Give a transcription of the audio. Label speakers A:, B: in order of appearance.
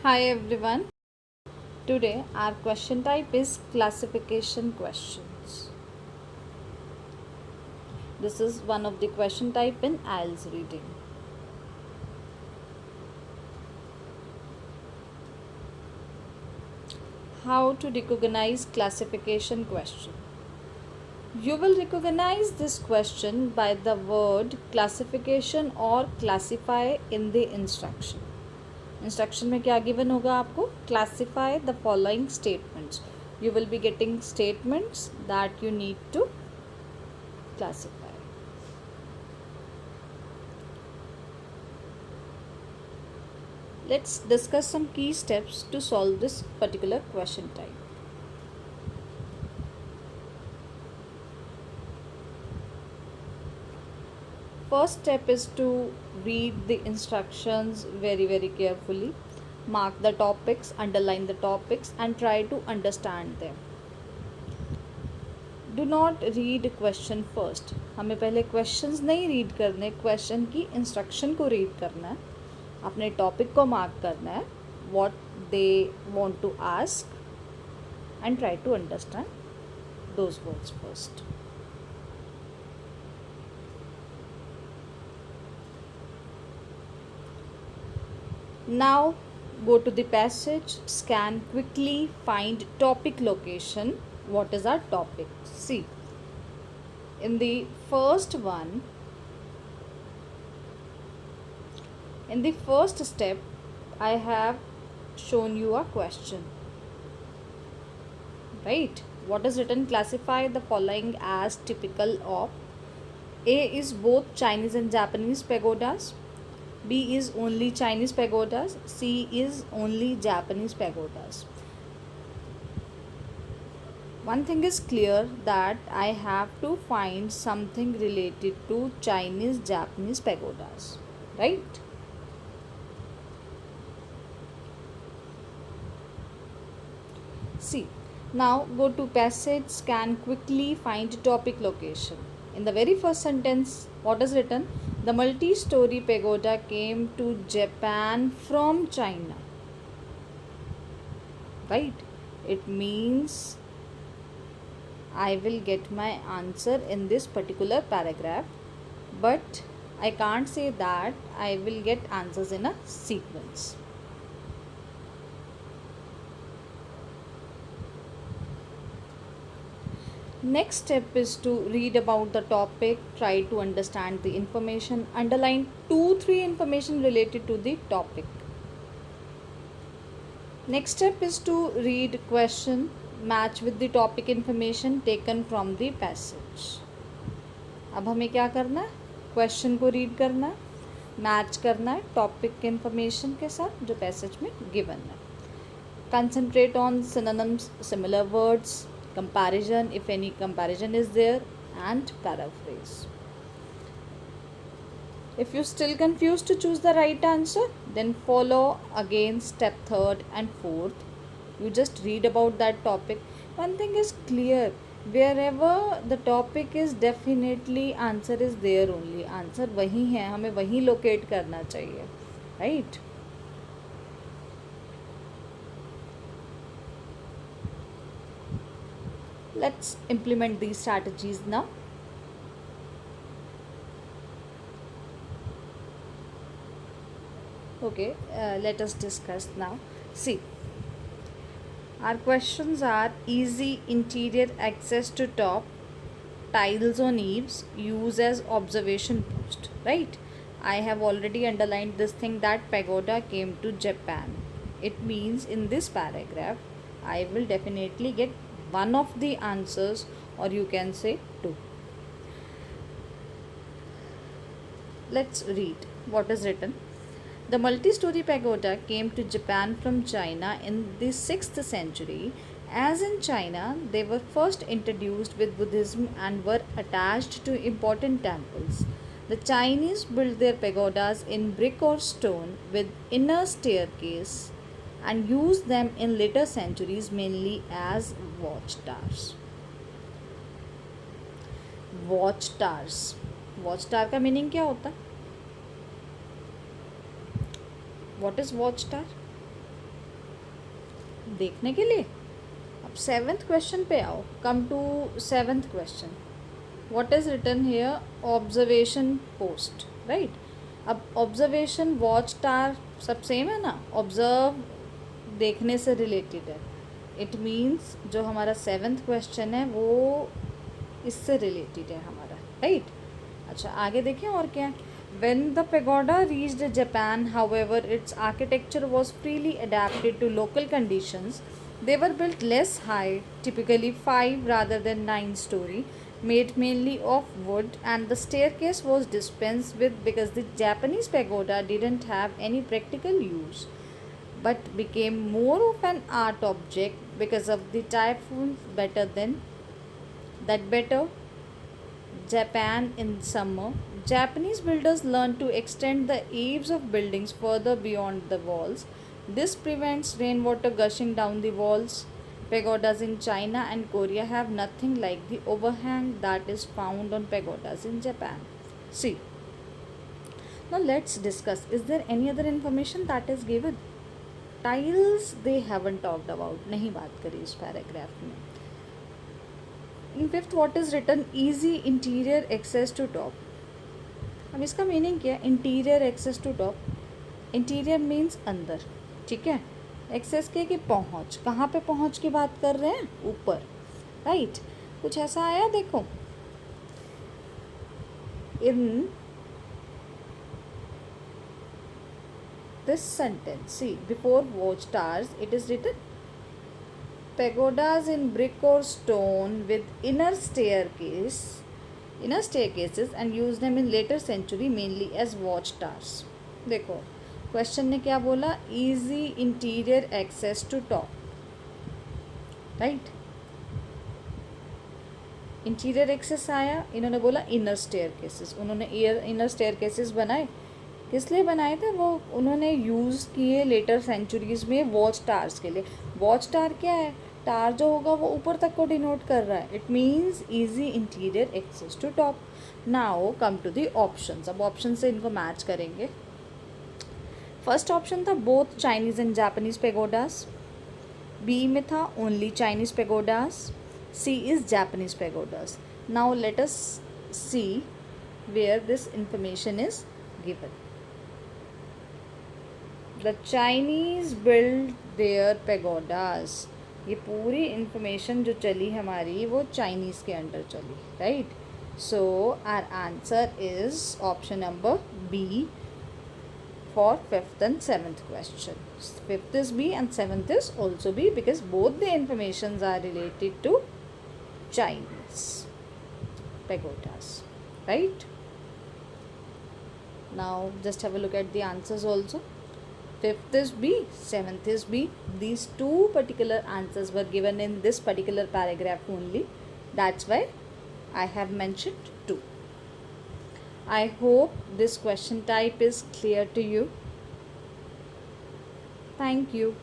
A: Hi everyone. Today our question type is classification questions. This is one of the question type in IELTS reading. How to recognize classification question? You will recognize this question by the word classification or classify in the instruction. Instruction में क्या given होगा आपको? Classify the following statements. You will be getting statements that you need to classify. Let's discuss some key steps to solve this particular question type. First step is to read the instructions very carefully. Mark the topics, underline the topics and try to understand them. Do not read question first. हमें पहले questions नहीं read करने, question की instruction को read करना है, अपने topic को मार्क करना है, what they want to ask and try to understand those words first. Now go to the passage, scan quickly, find topic location. What is our topic? See, in the first one, in the first step, I have shown you a question, right? What is written? Classify the following as typical of. A is both Chinese and Japanese pagodas. B is only Chinese pagodas. C is only Japanese pagodas. One thing is clear that I have to find something related to Chinese Japanese pagodas, right? See, now go to passage, scan quickly, find topic location. In the very first sentence, what is written? The multi-story pagoda came to Japan from China. Right? It means I will get my answer in this particular paragraph, but I can't say that I will get answers in a sequence. Next step is to read about the topic, try to understand the information, underline 2-3 information related to the topic. Next step is to read question, match with the topic information taken from the passage. अब हमें क्या करना है? Question को read करना है, match करना है टॉपिक के इंफॉर्मेशन के साथ जो पैसेज में गिवन है. Concentrate on synonyms, similar words, comparison if any comparison is there, and paraphrase. If you still confused to choose the right answer, then follow again step 3rd and 4th. You just read about that topic. One thing is clear, wherever the topic is, definitely answer is there only. Answer वही है, हमें वही locate करना चाहिए, right? Let's implement these strategies now. Okay, let us discuss now. See, our questions are easy interior access to top, tiles on eaves, use as observation post, right? I have already underlined this thing that pagoda came to Japan. It means in this paragraph I will definitely get one of the answers, or you can say 2. Let's read what is written. The multi-story pagoda came to Japan from China in the 6th century. As in China, they were first introduced with Buddhism and were attached to important temples. The Chinese built their pagodas in brick or stone with inner staircase and used them in later centuries mainly as watchtowers. Watchtowers. Watchtower का meaning क्या होता है? What is watchtower? देखने के लिए। अब seventh question पे आओ, come to seventh question. What is written here? Observation post, right. अब ऑब्जर्वेशन, वॉच टावर सब सेम है ना, ऑब्जर्व देखने से रिलेटेड है। इट मीन्स जो हमारा सेवेंथ क्वेश्चन है वो इससे रिलेटेड है हमारा, राइट। अच्छा आगे देखें और क्या। When the pagoda reached Japan, however, its architecture was freely adapted to local conditions. They were built less high, typically 5 rather than 9 story, made mainly of wood, and the staircase was dispensed with because the Japanese pagoda didn't have any practical use, but became more of an art object because of the typhoons. Better Japan in summer. Japanese builders learned to extend the eaves of buildings further beyond the walls. This prevents rainwater gushing down the walls. Pagodas in China and Korea have nothing like the overhang that is found on pagodas in Japan. See, now let's discuss. Is there any other information that is given? Tiles they haven't talked about. नहीं बात करी इस paragraph में. In fifth what is written? Easy interior access to top. अब इसका meaning क्या है? Interior access to top. Interior means अंदर, ठीक है। एक्सेस के कि पहुँच, कहाँ पे पहुँच की बात कर रहे हैं? ऊपर, राइट। कुछ ऐसा आया देखो, in this sentence, see before watch towers it is written pagodas in brick or stone with inner staircases and used them in later century mainly as watch towers. देखो क्वेश्चन ने क्या बोला? easy interior access to top, right. Interior access आया, इन्होंने बोला inner staircases. उन्होंने inner staircases बनाए, किस लिए बनाए थे? वो उन्होंने यूज़ किए लेटर सेंचुरीज़ में वॉच टावर्स के लिए। वॉच टावर क्या है? टावर जो होगा वो ऊपर तक को डिनोट कर रहा है। It means easy interior access to top. Now come to the options. अब ऑप्शन से इनको मैच करेंगे। फर्स्ट ऑप्शन था both Chinese and Japanese pagodas. B में था only Chinese pagodas. C is Japanese pagodas. Now let us see where this information is given. The Chinese build their pagodas. ये पूरी information जो चली हमारी वो चाइनीज़ के अंडर चली, right. So our answer is option number B for fifth and seventh question. Fifth is B and seventh is also B because both the information are related to Chinese pagodas, right? Now just have a look at the answers also. Fifth is B, seventh is B. These two particular answers were given in this particular paragraph only. That's why I have mentioned two. I hope this question type is clear to you. Thank you.